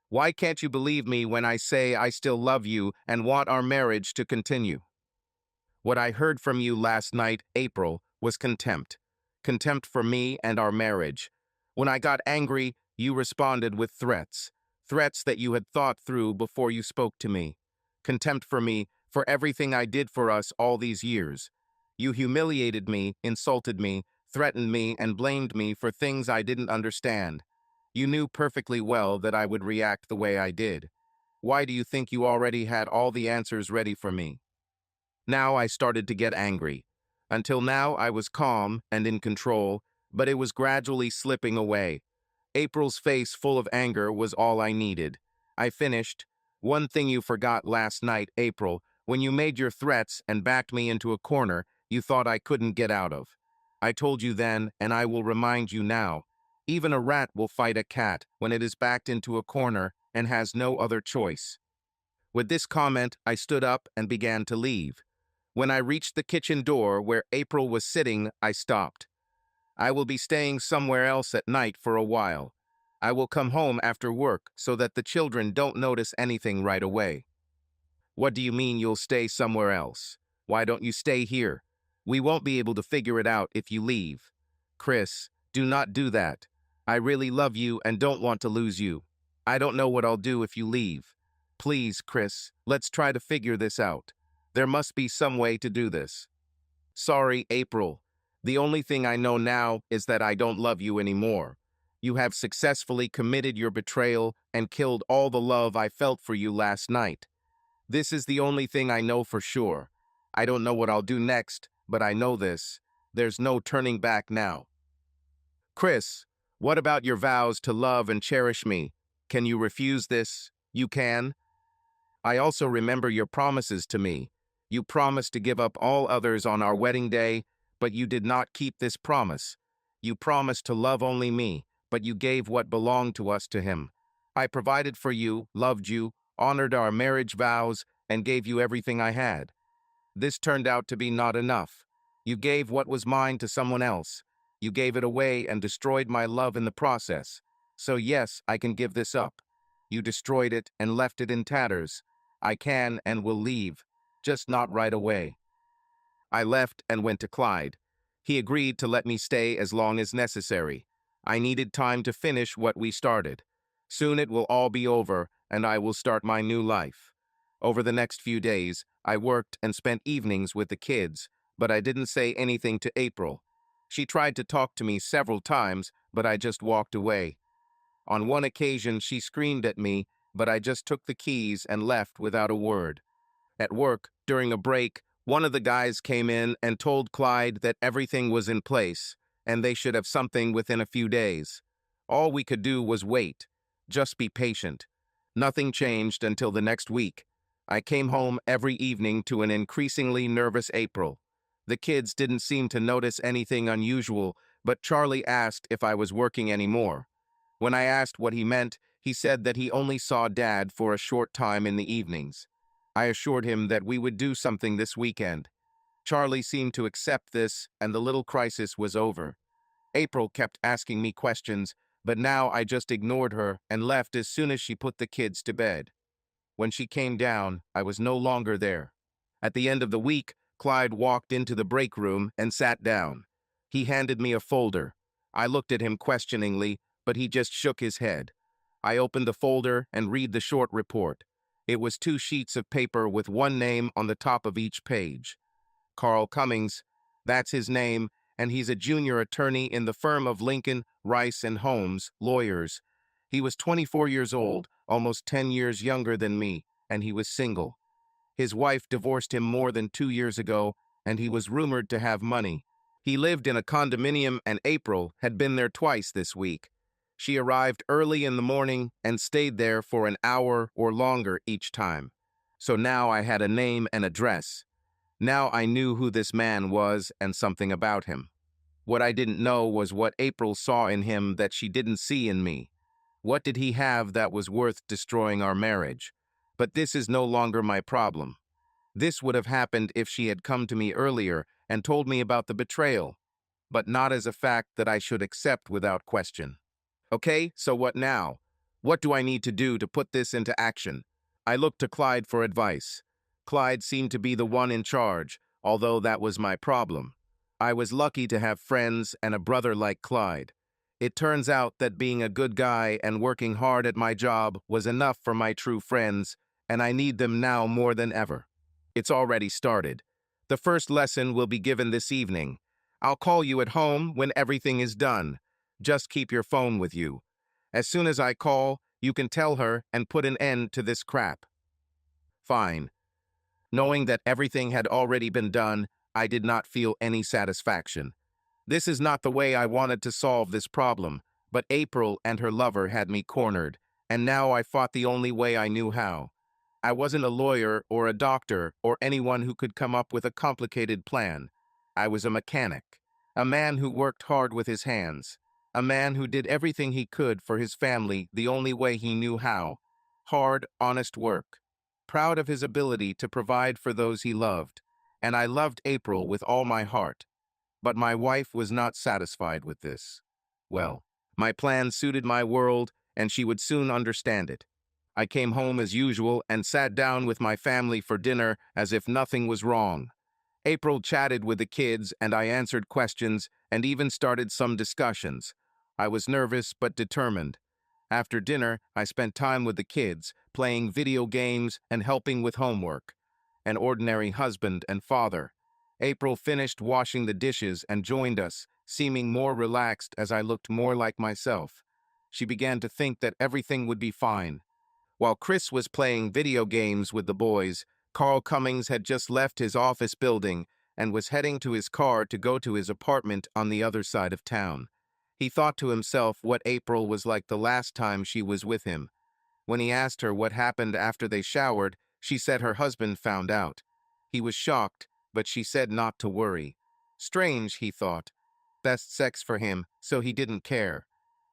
Why can't you believe me when I say I still love you and want our marriage to continue? What I heard from you last night, April, was contempt. Contempt for me and our marriage. When I got angry, you responded with threats. Threats that you had thought through before you spoke to me. Contempt for me, for everything I did for us all these years. You humiliated me, insulted me, threatened me, and blamed me for things I didn't understand. You knew perfectly well that I would react the way I did. Why do you think you already had all the answers ready for me? Now I started to get angry. Until now I was calm and in control, but it was gradually slipping away. April's face full of anger was all I needed. I finished. One thing you forgot last night, April, when you made your threats and backed me into a corner you thought I couldn't get out of. I told you then, and I will remind you now. Even a rat will fight a cat when it is backed into a corner and has no other choice. With this comment, I stood up and began to leave. When I reached the kitchen door where April was sitting, I stopped. I will be staying somewhere else at night for a while. I will come home after work so that the children don't notice anything right away. What do you mean you'll stay somewhere else? Why don't you stay here? We won't be able to figure it out if you leave. Chris, do not do that. I really love you and don't want to lose you. I don't know what I'll do if you leave. Please, Chris, let's try to figure this out. There must be some way to do this. Sorry, April. The only thing I know now is that I don't love you anymore. You have successfully committed your betrayal and killed all the love I felt for you last night. This is the only thing I know for sure. I don't know what I'll do next, but I know this. There's no turning back now. Chris, what about your vows to love and cherish me? Can you refuse this? You can. I also remember your promises to me. You promised to give up all others on our wedding day, but you did not keep this promise. You promised to love only me, but you gave what belonged to us to him. I provided for you, loved you, honored our marriage vows, and gave you everything I had. This turned out to be not enough. You gave what was mine to someone else. You gave it away and destroyed my love in the process. So yes, I can give this up. You destroyed it and left it in tatters. I can and will leave, just not right away. I left and went to Clyde. He agreed to let me stay as long as necessary. I needed time to finish what we started. Soon it will all be over, and I will start my new life. Over the next few days, I worked and spent evenings with the kids, but I didn't say anything to April. She tried to talk to me several times, but I just walked away. On one occasion, she screamed at me, but I just took the keys and left without a word. At work, during a break, one of the guys came in and told Clyde that everything was in place, and they should have something within a few days. All we could do was wait. Just be patient. Nothing changed until the next week. I came home every evening to an increasingly nervous April. The kids didn't seem to notice anything unusual, but Charlie asked if I was working anymore. When I asked what he meant, he said that he only saw Dad for a short time in the evenings. I assured him that we would do something this weekend. Charlie seemed to accept this, and the little crisis was over. April kept asking me questions, but now I just ignored her and left as soon as she put the kids to bed. When she came down, I was no longer there. At the end of the week, Clyde walked into the break room and sat down. He handed me a folder. I looked at him questioningly, but he just shook his head. I opened the folder and read the short report. It was 2 sheets of paper with one name on the top of each page. Carl Cummings, that's his name, and he's a junior attorney in the firm of Lincoln, Rice, and Holmes, lawyers. He was 24 years old, almost 10 years younger than me, and he was single. His wife divorced him more than 2 years ago, and he was rumored to have money. He lived in a condominium, and April had been there twice this week. She arrived early in the morning and stayed there for an hour or longer each time. So now I had a name and address. Now I knew who this man was and something about him. What I didn't know was what April saw in him that she didn't see in me. What did he have that was worth destroying our marriage? But this is no longer my problem. This would have happened if she had come to me earlier and told me about the betrayal, but not as a fact that I should accept without question. Okay, so what now? What do I need to do to put this into action? I looked to Clyde for advice. Clyde seemed to be the one in charge, although that was my problem. I was lucky to have friends and a brother like Clyde. It turns out that being a good guy and working hard at my job was enough for my true friends, and I need them now more than ever. It's already started. The first lesson will be given this evening. I'll call you at home when everything is done. Just keep your phone with you. As soon as I call, you can tell her and put an end to this crap. Fine. Knowing that everything had already been done, I did not feel any satisfaction. This is not the way I wanted to solve this problem, but April and her lover had me cornered, and now I fought the only way I knew how. I wasn't a lawyer or a doctor or anyone who could come up with a complicated plan. I was a mechanic, a man who worked hard with his hands, a man who did everything he could for his family the only way he knew how. Hard, honest work. Proud of his ability to provide for those he loved. And I loved April with all my heart. But my wife was not satisfied with this. Well, my plan suited my world, and she would soon understand it. I came home as usual and sat down with my family for dinner as if nothing was wrong. April chatted with the kids, and I answered questions and even started some discussions. I was nervous but determined. After dinner, I spent time with the kids, playing video games and helping with homework. An ordinary husband and father. April finished washing the dishes and joined us, seeming more relaxed as I looked more like myself. She began to think that everything would be fine. While Chris was playing video games with the boys, Carl Cummings had just left his office building and was heading to his car to go to his apartment on the other side of town. He thought to himself what April was like the last time she was with him. When he asked her what happened after they showered, she said her husband found out. He was shocked, but she said not to worry. Strange, he thought. Best sex for him, so he didn't care.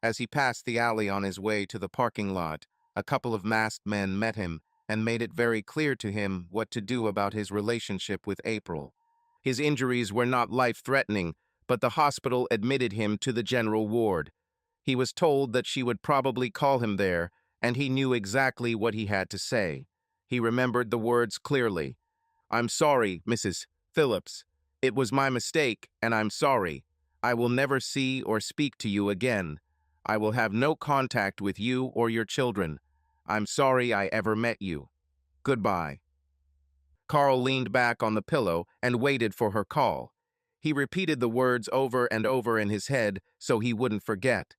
As he passed the alley on his way to the parking lot, a couple of masked men met him and made it very clear to him what to do about his relationship with April. His injuries were not life-threatening, but the hospital admitted him to the general ward. He was told that she would probably call him there, and he knew exactly what he had to say. He remembered the words clearly. "I'm sorry, Mrs. Phillips. It was my mistake, and I'm sorry. I will never see or speak to you again. I will have no contact with you or your children. I'm sorry I ever met you. Goodbye." Carl leaned back on the pillow and waited for her call. He repeated the words over and over in his head so he wouldn't forget.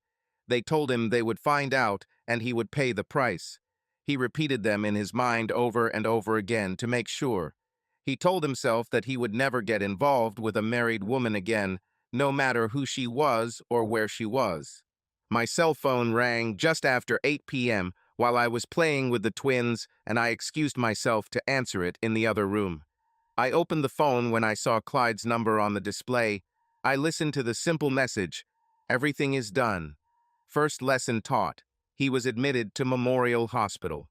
They told him they would find out and he would pay the price. He repeated them in his mind over and over again to make sure. He told himself that he would never get involved with a married woman again, no matter who she was or where she was. My cell phone rang just after 8 p.m. while I was playing with the twins, and I excused myself to answer it in the other room. I opened the phone when I saw Clyde's number on the display. I listened to the simple message, "Everything is done. First lesson taught. He was admitted to Memorial Hospital."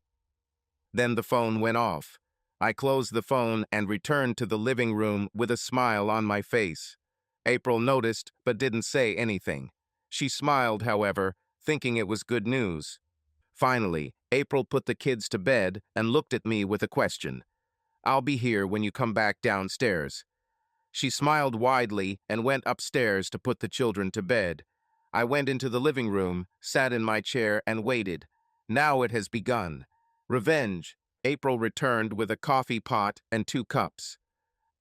Then the phone went off. I closed the phone and returned to the living room with a smile on my face. April noticed but didn't say anything. She smiled, however, thinking it was good news. Finally, April put the kids to bed and looked at me with a question. "I'll be here when you come back downstairs." She smiled widely and went upstairs to put the children to bed. I went into the living room, sat in my chair, and waited. Now it has begun. Revenge. April returned with a coffee pot and 2 cups.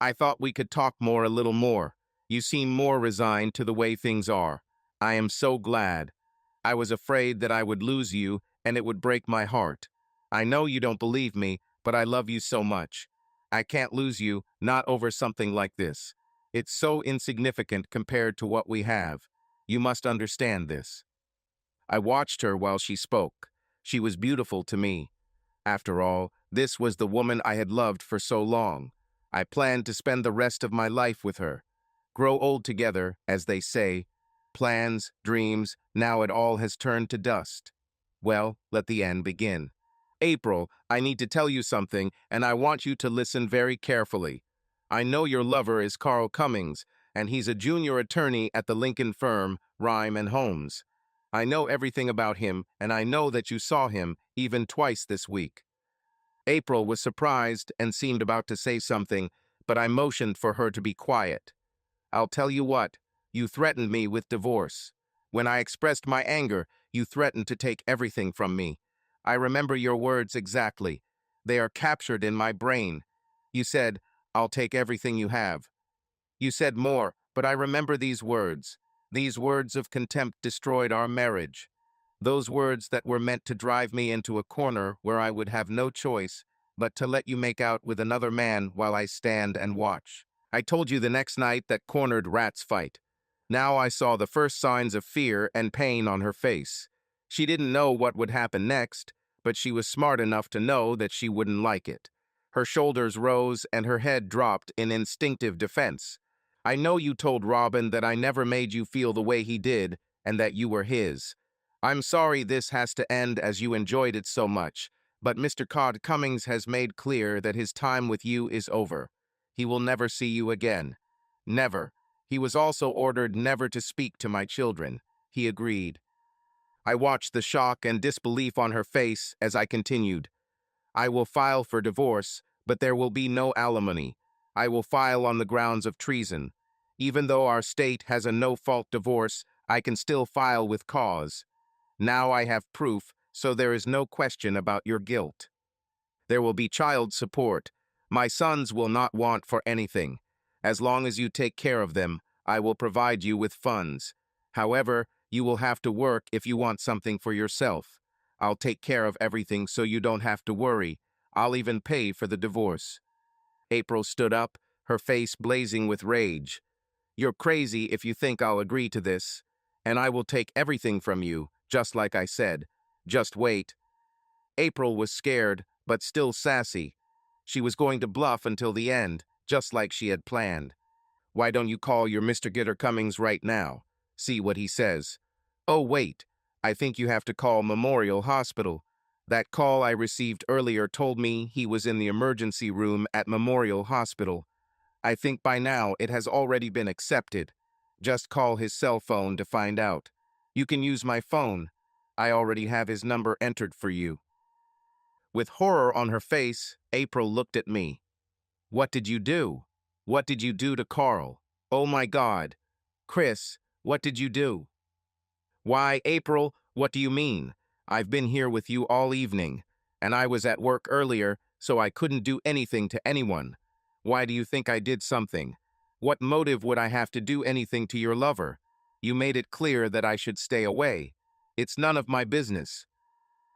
"I thought we could talk a little more. You seem more resigned to the way things are. I am so glad. I was afraid that I would lose you and it would break my heart. I know you don't believe me, but I love you so much. I can't lose you, not over something like this. It's so insignificant compared to what we have. You must understand this." I watched her while she spoke. She was beautiful to me. After all, this was the woman I had loved for so long. I planned to spend the rest of my life with her. Grow old together, as they say. Plans, dreams, now it all has turned to dust. Well, let the end begin. "April, I need to tell you something, and I want you to listen very carefully. I know your lover is Carl Cummings, and he's a junior attorney at the Lincoln firm, Rhyme and Holmes. I know everything about him, and I know that you saw him, even twice this week." April was surprised and seemed about to say something, but I motioned for her to be quiet. "I'll tell you what, you threatened me with divorce. When I expressed my anger, you threatened to take everything from me. I remember your words exactly. They are captured in my brain. You said, 'I'll take everything you have.' You said more, but I remember these words. These words of contempt destroyed our marriage. Those words that were meant to drive me into a corner where I would have no choice but to let you make out with another man while I stand and watch. I told you the next night that cornered rats fight. Now I saw the first signs of fear and pain on her face. She didn't know what would happen next, but she was smart enough to know that she wouldn't like it. Her shoulders rose and her head dropped in instinctive defense. I know you told Robin that I never made you feel the way he did and that you were his. I'm sorry this has to end as you enjoyed it so much, but Mr. Codd Cummings has made clear that his time with you is over. He will never see you again. Never. He was also ordered never to speak to my children. He agreed." I watched the shock and disbelief on her face as I continued. "I will file for divorce, but there will be no alimony. I will file on the grounds of treason. Even though our state has a no-fault divorce, I can still file with cause. Now I have proof, so there is no question about your guilt. There will be child support. My sons will not want for anything. As long as you take care of them, I will provide you with funds. However, you will have to work if you want something for yourself. I'll take care of everything so you don't have to worry. I'll even pay for the divorce." April stood up, her face blazing with rage. "You're crazy if you think I'll agree to this. And I will take everything from you, just like I said. Just wait." April was scared, but still sassy. She was going to bluff until the end, just like she had planned. "Why don't you call your Mr. Gitter Cummings right now? See what he says." "Oh, wait. I think you have to call Memorial Hospital. That call I received earlier told me he was in the emergency room at Memorial Hospital. I think by now it has already been accepted. Just call his cell phone to find out. You can use my phone. I already have his number entered for you." With horror on her face, April looked at me. "What did you do? What did you do to Carl? Oh my God. Chris, what did you do?" "Why, April, what do you mean? I've been here with you all evening, and I was at work earlier, so I couldn't do anything to anyone. Why do you think I did something? What motive would I have to do anything to your lover? You made it clear that I should stay away. It's none of my business."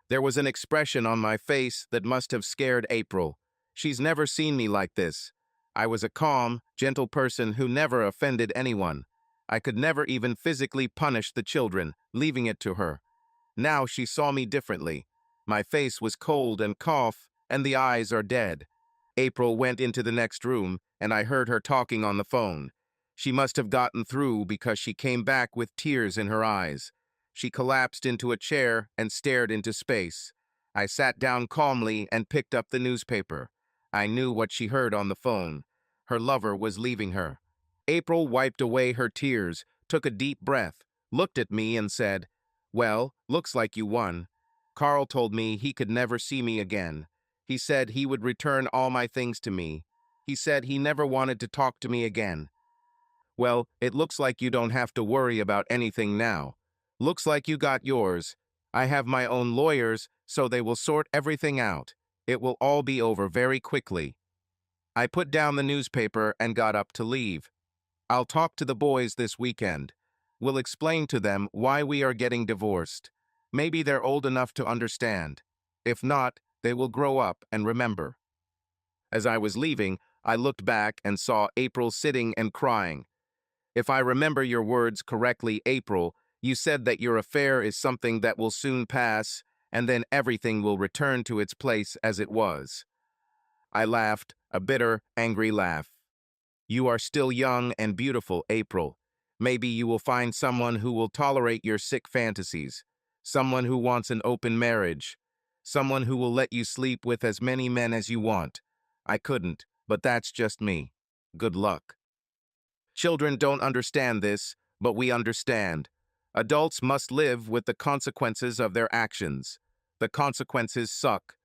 There was an expression on my face that must have scared April. She's never seen me like this. I was a calm, gentle person who never offended anyone. I could never even physically punish the children, leaving it to her. Now she saw me differently. My face was cold and cough, and the eyes are dead. April went into the next room, and I heard her talking on the phone. She must have gotten through because she came back with tears in her eyes. She collapsed into a chair and stared into space. I sat down calmly and picked up the newspaper. I knew what she heard on the phone. Her lover was leaving her. April wiped away her tears, took a deep breath, looked at me and said, "Well, looks like you won. Carl told me he could never see me again. He said he would return all my things to me. He said he never wanted to talk to me again. Well, it looks like you don't have to worry about anything now. Looks like you got yours. I have my own lawyers, so they will sort everything out. It will all be over very quickly." I put down the newspaper and got up to leave. "I'll talk to the boys this weekend. We'll explain to them why we are getting divorced. Maybe they're old enough to understand. If not, they will grow up and remember." As I was leaving, I looked back and saw April sitting and crying. "If I remember your words correctly, April, you said that your affair is something that will soon pass, and then everything will return to its place as it was." I laughed, a bitter, angry laugh. "You are still young and beautiful, April. Maybe you will find someone who will tolerate your sick fantasies, someone who wants an open marriage, someone who will let you sleep with as many men as you want. I couldn't, but that's just me. Good luck." Children don't understand this, but we understand. Adults must live with the consequences of their actions. The consequences suck.